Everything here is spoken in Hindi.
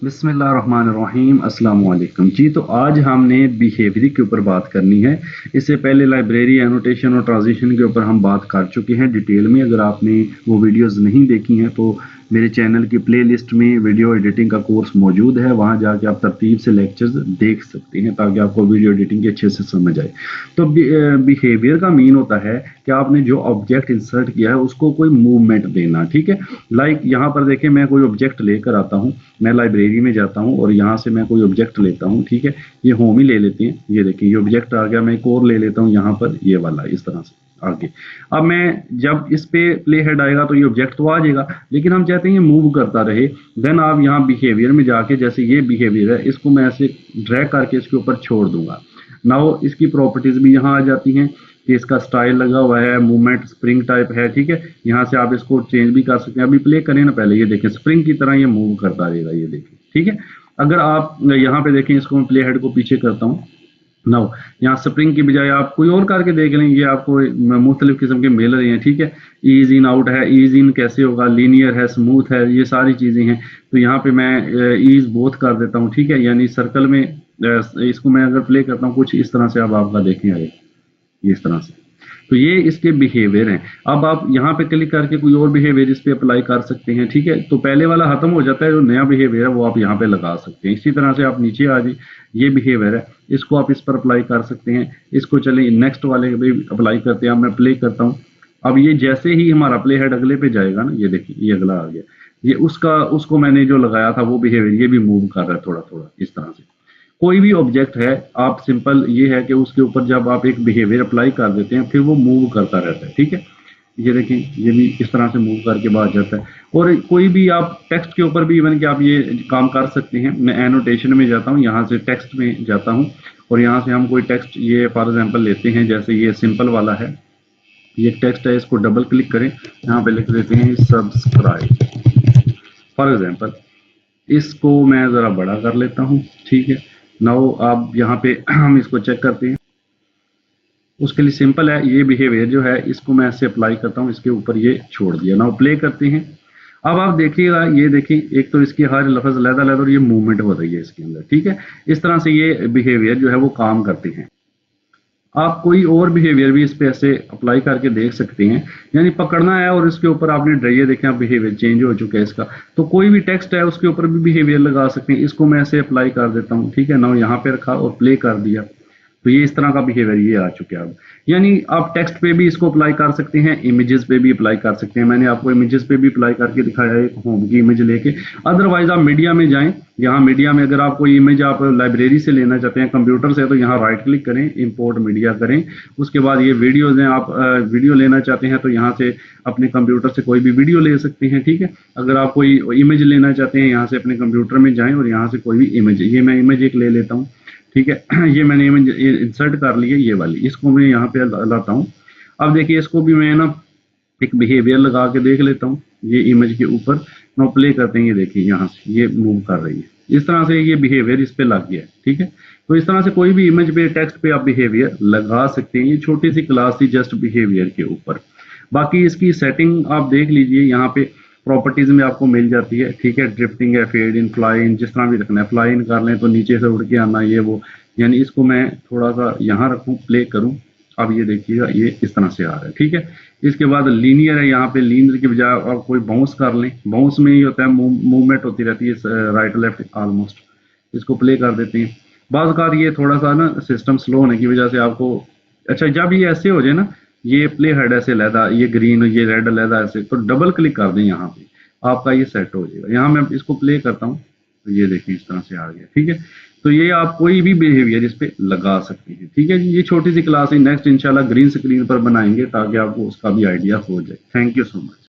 बिस्मिल्लाहिर्रहमानिर्रहीम अस्सलाम वालेकुम जी। तो आज हमने बिहेवियर के ऊपर बात करनी है। इससे पहले लाइब्रेरी एनोटेशन और ट्रांजिशन के ऊपर हम बात कर चुके हैं डिटेल में। अगर आपने वो वीडियोस नहीं देखी हैं तो मेरे चैनल की प्लेलिस्ट में वीडियो एडिटिंग का कोर्स मौजूद है, वहां जाके आप तरतीब से लेक्चर्स देख सकते हैं ताकि आपको वीडियो एडिटिंग की अच्छे से समझ आए। तो बिहेवियर का मीन होता है कि आपने जो ऑब्जेक्ट इंसर्ट किया है उसको कोई मूवमेंट देना। ठीक है, लाइक यहाँ पर देखें, मैं कोई ऑब्जेक्ट लेकर आता हूँ, मैं लाइब्रेरी में जाता हूँ और यहाँ से मैं कोई ऑब्जेक्ट लेता हूँ। ठीक है, ये होम ही ले लेते हैं, ये देखिए ये ऑब्जेक्ट आ गया। मैं एक और ले लेता हूँ यहाँ पर, ये वाला, इस तरह से आगे। अब मैं जब इस पे प्ले हेड आएगा तो ये ऑब्जेक्ट तो आ जाएगा, लेकिन हम चाहते हैं ये मूव करता रहे। देन आप यहाँ बिहेवियर में जाके, जैसे ये बिहेवियर है, इसको मैं ऐसे ड्रैग करके इसके ऊपर छोड़ दूंगा। नाउ इसकी प्रॉपर्टीज भी यहाँ आ जाती हैं कि इसका स्टाइल लगा हुआ है, मूवमेंट स्प्रिंग टाइप है। ठीक है, यहाँ से आप इसको चेंज भी कर सकते हैं। अभी प्ले करें ना, पहले ये देखें स्प्रिंग की तरह ये मूव करता रहेगा, ये देखें। ठीक है, अगर आप यहाँ पे देखें, इसको मैं प्ले हेड को पीछे करता हूँ। नाउ यहाँ स्प्रिंग की बजाय आप कोई और करके देख लें, ये आपको मुख्तलिफ किस्म के मिल रहे हैं। ठीक है, ईज इन आउट है, ईज इन कैसे होगा, लीनियर है, स्मूथ है, ये सारी चीजें हैं। तो यहाँ पे मैं ईज बोथ कर देता हूँ। ठीक है, यानी सर्कल में इसको मैं अगर प्ले करता हूँ कुछ इस तरह से, अब आपका देखें आगे ये इस तरह से। तो ये इसके बिहेवियर हैं। अब आप यहाँ पे क्लिक करके कोई और बिहेवियर इस पे अप्लाई कर सकते हैं। ठीक है, तो पहले वाला खत्म हो जाता है, जो नया बिहेवियर है वो आप यहाँ पे लगा सकते हैं। इसी तरह से आप नीचे आ जाए, ये बिहेवियर है, इसको आप इस पर अप्लाई कर सकते हैं। इसको चले नेक्स्ट वाले पे अप्लाई करते हैं। अब मैं प्ले करता हूँ, अब ये जैसे ही हमारा प्ले हेड अगले पे जाएगा ना, ये देखिए ये अगला आ गया, ये उसको मैंने जो लगाया था वो बिहेवियर ये भी मूव कर रहा है थोड़ा थोड़ा इस तरह से। कोई भी ऑब्जेक्ट है, आप सिंपल ये है कि उसके ऊपर जब आप एक बिहेवियर अप्लाई कर देते हैं फिर वो मूव करता रहता है। ठीक है, ये देखें ये भी इस तरह से मूव करके बाहर जाता है। और कोई भी आप टेक्स्ट के ऊपर भी इवन कि आप ये काम कर सकते हैं। मैं एनोटेशन में जाता हूँ, यहाँ से टेक्स्ट में जाता हूँ और यहाँ से हम कोई टेक्स्ट ये फॉर एग्जाम्पल लेते हैं, जैसे ये सिंपल वाला है, ये टेक्स्ट है, इसको डबल क्लिक करें, यहाँ पे लिख देते हैं सब्सक्राइब फॉर एग्जाम्पल। इसको मैं ज़रा बड़ा कर लेता हूँ। ठीक है, नाउ आप यहाँ पे हम इसको चेक करते हैं। उसके लिए सिंपल है, ये बिहेवियर जो है इसको मैं ऐसे अप्लाई करता हूँ, इसके ऊपर ये छोड़ दिया। नाउ प्ले करते हैं। अब आप देखिएगा, ये देखिए एक तो इसकी हर लफ्ज लहदा लहदा और ये मूवमेंट हो रही है इसके अंदर। ठीक है, इस तरह से ये बिहेवियर जो है वो काम करते हैं। आप कोई और बिहेवियर भी इस पे ऐसे अप्लाई करके देख सकते हैं, यानी पकड़ना है और इसके ऊपर आपने ड्राइए देखें, आप बिहेवियर चेंज हो चुका है इसका। तो कोई भी टेक्स्ट है उसके ऊपर भी बिहेवियर लगा सकते हैं। इसको मैं ऐसे अप्लाई कर देता हूँ। ठीक है, ना यहाँ पे रखा और प्ले कर दिया, तो ये इस तरह का बिहेवियर ये आ चुका है। अब यानी आप टेक्स्ट पे भी इसको अप्लाई कर सकते हैं, इमेजेस पे भी अप्लाई कर सकते हैं। मैंने आपको इमेजेस पे भी अप्लाई करके दिखाया है, एक होम की इमेज लेके। अदरवाइज आप मीडिया में जाएं, यहाँ मीडिया में अगर आप कोई इमेज आप लाइब्रेरी से लेना चाहते हैं कंप्यूटर से, तो यहाँ राइट क्लिक करें, इंपोर्ट मीडिया करें। उसके बाद ये वीडियोज हैं, आप वीडियो लेना चाहते हैं तो यहाँ से अपने कंप्यूटर से कोई भी वीडियो ले सकते हैं। ठीक है, अगर आप कोई इमेज लेना चाहते हैं, यहाँ से अपने कंप्यूटर में जाएं और यहाँ से कोई भी इमेज, ये मैं इमेज एक ले लेता हूँ। ठीक है, ये मैंने इमेज इंसर्ट कर ली है, ये वाली, इसको मैं यहाँ पे लाता हूँ। अब देखिए इसको भी मैं ना एक बिहेवियर लगा के देख लेता हूँ, ये इमेज के ऊपर ना प्ले करते हैं। ये देखिए यहाँ से ये मूव कर रही है, इस तरह से ये बिहेवियर इस पे लग गया है। ठीक है, तो इस तरह से कोई भी इमेज पे टेक्स्ट पे आप बिहेवियर लगा सकते हैं। ये छोटी सी क्लास थी जस्ट बिहेवियर के ऊपर। बाकी इसकी सेटिंग आप देख लीजिए, यहाँ पे प्रॉपर्टीज में आपको मिल जाती है। ठीक है, ड्रिफ्टिंग है, फेड इन, फ्लाई इन, जिस तरह भी रखना है। फ्लाई इन कर लें तो नीचे से उड़ के आना, ये वो, यानी इसको मैं थोड़ा सा यहाँ रखूँ, प्ले करूँ, अब ये देखिएगा ये इस तरह से आ रहा है। ठीक है, इसके बाद लीनियर है, यहाँ पे लीनियर की बजाय आप कोई बाउंस कर लें। बाउंस में ये होता है मूवमेंट होती रहती है राइट लेफ्ट ऑलमोस्ट। इसको प्ले कर देते हैं। बाज़ कार ये थोड़ा सा ना सिस्टम स्लो होने की वजह से आपको, अच्छा जब ये ऐसे हो जाए ना, ये प्ले हेड ऐसे लहदा, ये ग्रीन ये रेड लहदा ऐसे, तो डबल क्लिक कर दें यहाँ पे, आपका ये सेट हो जाएगा। यहाँ मैं इसको प्ले करता हूँ तो ये देखिए इस तरह से आ गया। ठीक है, तो ये आप कोई भी बिहेवियर इस पे लगा सकते हैं। ठीक है जी, ये छोटी सी क्लास है, नेक्स्ट इंशाल्लाह ग्रीन स्क्रीन पर बनाएंगे ताकि आपको उसका भी आइडिया हो जाए। Thank you so much.